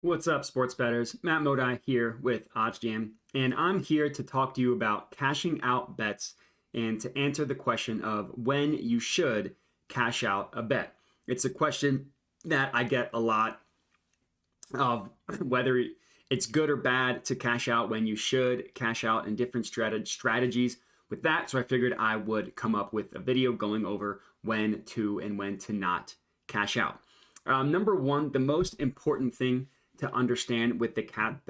What's up, sports bettors? Matt Modi here with OddsJam, and I'm here to talk to you about cashing out bets and to answer the question of when you should cash out a bet. It's a question that I get a lot of whether it's good or bad to cash out, when you should cash out, and different strategies with that. So I figured I would come up with a video going over when to and when to not cash out. Number one, the most important thing to understand with the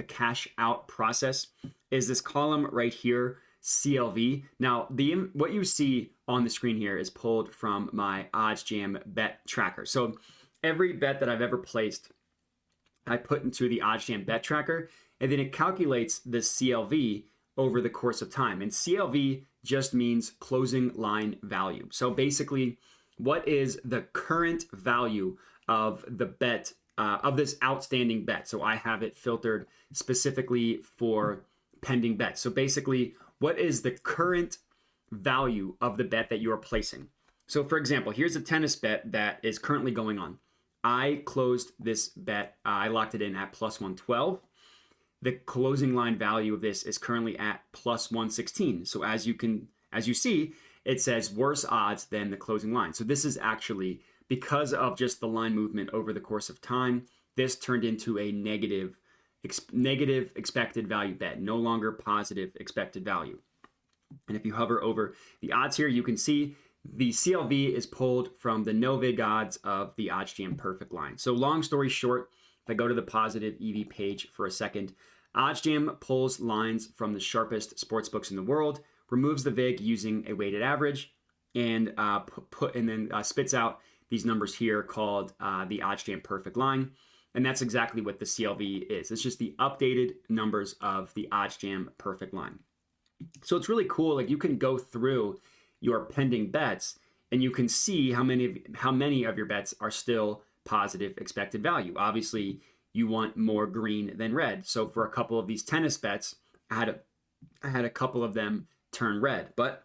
cash out process is this column right here, CLV. Now, what you see on the screen here is pulled from my OddsJam bet tracker. So every bet that I've ever placed, I put into the OddsJam bet tracker, and then it calculates the CLV over the course of time. And CLV just means closing line value. So basically, what is the current value of the bet, of this outstanding bet? So I have it filtered specifically for pending bets. So basically, what is the current value of the bet that you are placing? So for example, here's a tennis bet that is currently going on. I closed this bet, I locked it in at plus 112. The closing line value of this is currently at plus 116. So as you see, it says worse odds than the closing line. So this is actually, because of just the line movement over the course of time, this turned into a negative expected value bet, no longer positive expected value. And if you hover over the odds here, you can see the CLV is pulled from the no-vig odds of the OddsJam perfect line. So long story short, if I go to the positive EV page for a second, OddsJam pulls lines from the sharpest sports books in the world, removes the vig using a weighted average, and then spits out these numbers here called the OddsJam perfect line. And that's exactly what the CLV is. It's just the updated numbers of the OddsJam perfect line. So it's really cool. Like, you can go through your pending bets and you can see how many of your bets are still positive expected value. Obviously, you want more green than red. So for a couple of these tennis bets, I had a couple of them turn red. But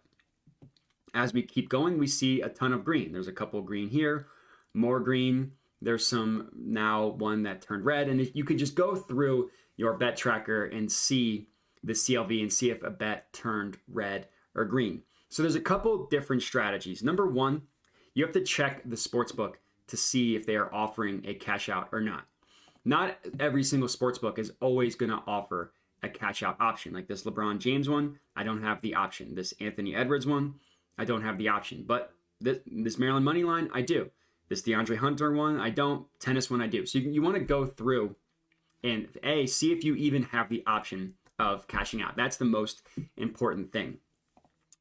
as we keep going, we see a ton of green. There's a couple of green here, more green. There's one that turned red. And if you could just go through your bet tracker and see the CLV and see if a bet turned red or green. So there's a couple different strategies. Number one, you have to check the sportsbook to see if they are offering a cash out or not. Not every single sportsbook is always going to offer a cash out option. Like this LeBron James one, I don't have the option. This Anthony Edwards one, I don't have the option. But this Maryland money line, I do. This DeAndre Hunter one, I don't. Tennis one, I do. So you want to go through and see if you even have the option of cashing out. That's the most important thing.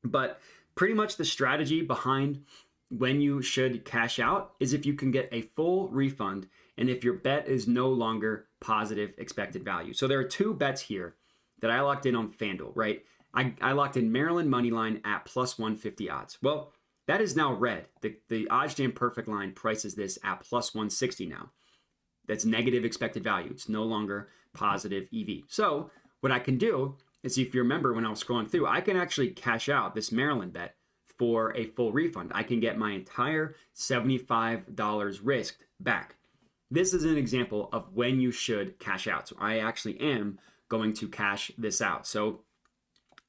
But pretty much the strategy behind when you should cash out is if you can get a full refund and if your bet is no longer positive expected value. So there are two bets here that I locked in on FanDuel, right? I locked in Maryland money line at plus 150 odds. Well, that is now red. The OddsJam perfect line prices this at plus 160 now. That's negative expected value. It's no longer positive EV. So what I can do is, if you remember when I was scrolling through, I can actually cash out this Maryland bet for a full refund. I can get my entire $75 risked back. This is an example of when you should cash out. So I actually am going to cash this out. So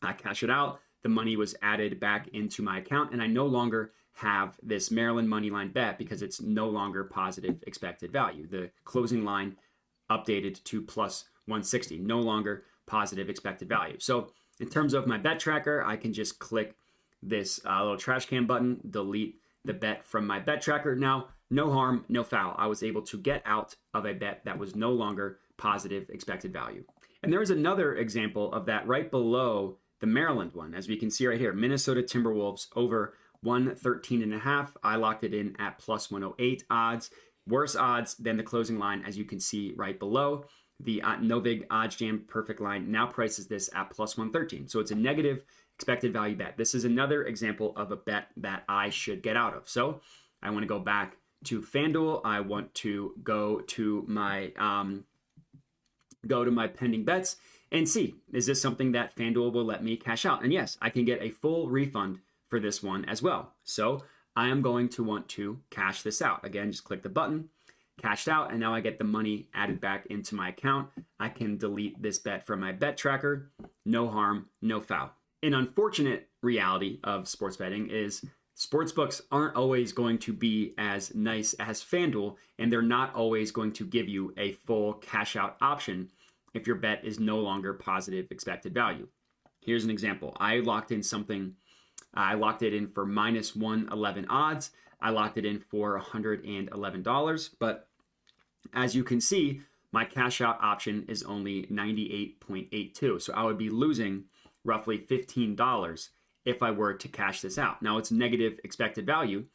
I cash it out. The money was added back into my account, and I no longer have this Maryland moneyline bet because it's no longer positive expected value. The closing line updated to plus 160, no longer positive expected value. So in terms of my bet tracker, I can just click this little trash can button, delete the bet from my bet tracker. Now, no harm, no foul. I was able to get out of a bet that was no longer positive expected value. And there is another example of that right below the Maryland one. As we can see right here, Minnesota Timberwolves over 113.5. I locked it in at plus 108 odds. Worse odds than the closing line, as you can see right below. The no-vig OddsJam perfect line now prices this at plus 113. So it's a negative expected value bet. This is another example of a bet that I should get out of. So I want to go back to FanDuel. I want to go to my pending bets and see, is this something that FanDuel will let me cash out? And yes, I can get a full refund for this one as well. So I am going to want to cash this out. Again, just click the button, cashed out, and now I get the money added back into my account. I can delete this bet from my bet tracker. No harm, no foul. An unfortunate reality of sports betting is sportsbooks aren't always going to be as nice as FanDuel, and they're not always going to give you a full cash out option if your bet is no longer positive expected value. Here's an example. I locked it in for minus 111 odds. I locked it in for $111, but as you can see, my cash out option is only 98.82. So I would be losing roughly $15 if I were to cash this out. Now it's negative expected value.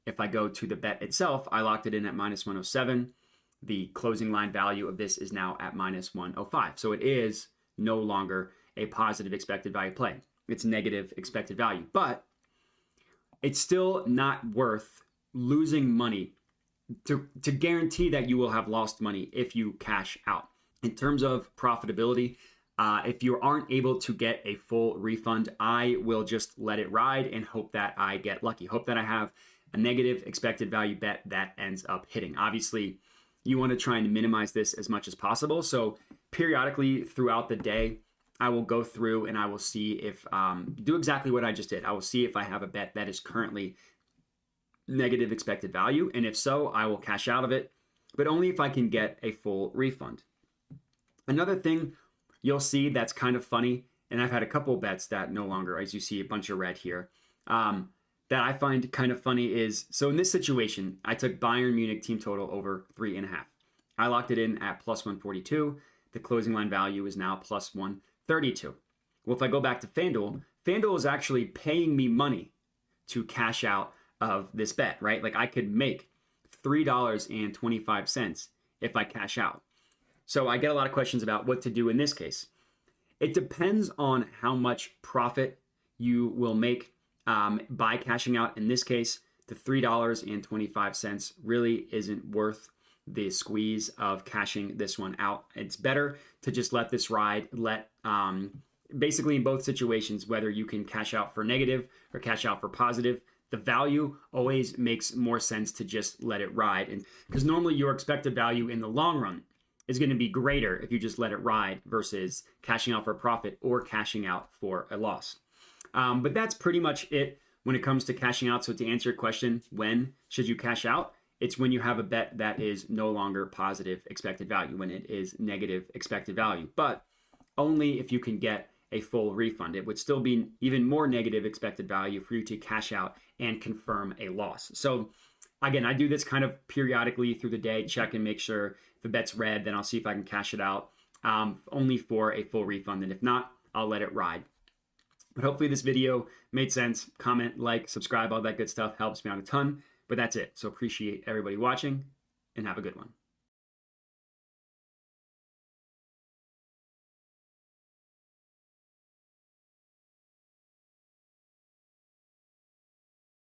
If I go to the bet itself, I locked it in at minus 107. The closing line value of this is now at minus 105. So it is no longer a positive expected value play. It's negative expected value, but it's still not worth losing money to guarantee that you will have lost money if you cash out. In terms of profitability, if you aren't able to get a full refund, I will just let it ride and hope that I get lucky. Hope that I have a negative expected value bet that ends up hitting. Obviously, you want to try and minimize this as much as possible. So periodically throughout the day, I will go through and I will see if, do exactly what I just did. I will see if I have a bet that is currently negative expected value. And if so, I will cash out of it, but only if I can get a full refund. Another thing you'll see that's kind of funny, and I've had a couple bets that no longer, as you see a bunch of red here, that I find kind of funny is, so in this situation, I took Bayern Munich team total over 3.5. I locked it in at plus 142. The closing line value is now plus 132. Well, if I go back to FanDuel, FanDuel is actually paying me money to cash out of this bet, right? Like I could make $3.25 if I cash out. So I get a lot of questions about what to do in this case. It depends on how much profit you will make by cashing out. In this case, the $3.25 really isn't worth the squeeze of cashing this one out. It's better to just let this ride, basically in both situations, whether you can cash out for negative or cash out for positive, the value always makes more sense to just let it ride. And because normally your expected value in the long run is going to be greater if you just let it ride versus cashing out for a profit or cashing out for a loss. But that's pretty much it when it comes to cashing out. So to answer your question, when should you cash out? It's when you have a bet that is no longer positive expected value, when it is negative expected value, but only if you can get a full refund. It would still be even more negative expected value for you to cash out and confirm a loss. So again, I do this kind of periodically through the day, check and make sure if the bet's red, then I'll see if I can cash it out only for a full refund. And if not, I'll let it ride. But hopefully this video made sense. Comment, like, subscribe, all that good stuff helps me out a ton. But that's it. So appreciate everybody watching and have a good one.